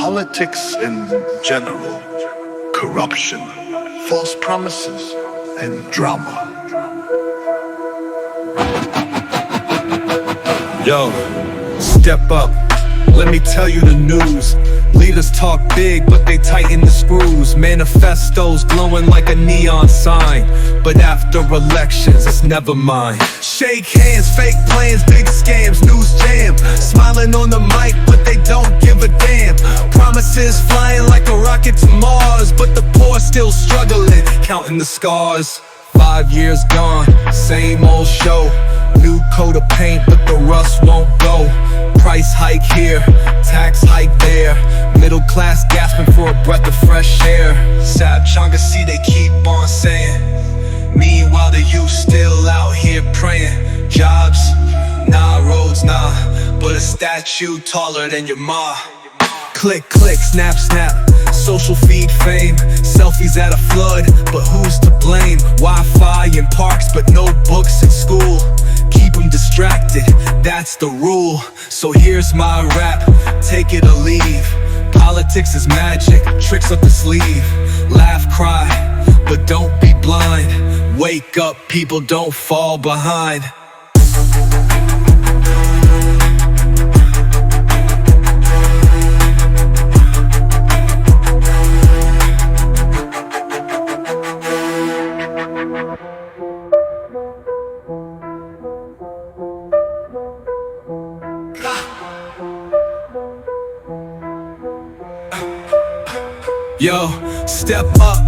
Politics in general, corruption, false promises, and drama. Yo, step up, let me tell you the news. Leaders talk big, but they tighten the screws. Manifestos glowing like a neon sign, but after elections, it's never mine. Shake hands, fake plans, big scams, news jam. Smiling on the mic, but they don't give a damn. Promises flying like a rocket to Mars, but the poor still struggling, counting the scars. 5 years gone, same old show. New coat of paint, but the rust won't go. Price hike here, tax hike there. Middle class gasping for a breath of fresh air. SAP JONG KHASI, they keep on saying. Meanwhile the youth still out here praying. Jobs, nah, roads, nah, but a statue taller than your ma. Click, click, snap, snap, social feed fame. Selfies at a flood, but who's to blame? Wi-Fi in parks, but no books in school. Keep them distracted, that's the rule. So here's my rap, take it or leave. Politics is magic, tricks up the sleeve. Laugh, cry, but don't be blind. Wake up, people, don't fall behind. Yo, step up,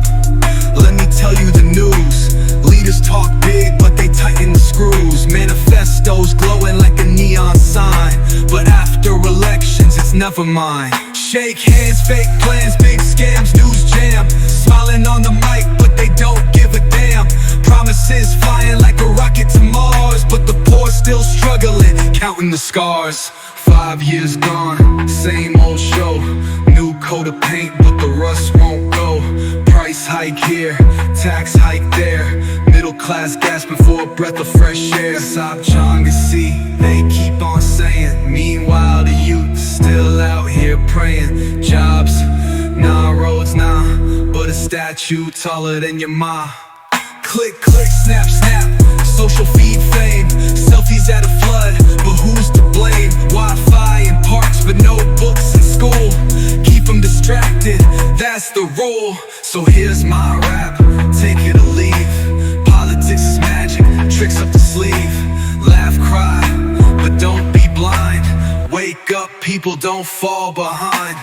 let me tell you the news. Leaders talk big, but they tighten the screws. Manifestos glowing like a neon sign, but after elections, it's never mine. Shake hands, fake plans, big scams, news jam. Smiling on the mic, but they don't give a damn. Promises flying like a rocket to Mars, but the poor still struggling, counting the scars. 5 years gone, same old show. New coat of paint, but the rust won't go. Price hike here, tax hike there. Middle class gasping for a breath of fresh air. SAP JONG KHASI, they keep on saying. Meanwhile the youth still out here praying. Jobs, nah, roads, nah, but a statue taller than your ma. Click, click, snap, snap, social feed fame. Selfies at a flood, but who's to blame? Wi-Fi in parks, but no books in school. Keep them distracted, that's the rule. So here's my rap, take it or leave. Politics is magic, tricks up the sleeve. Laugh, cry, but don't be blind. Wake up, people, don't fall behind.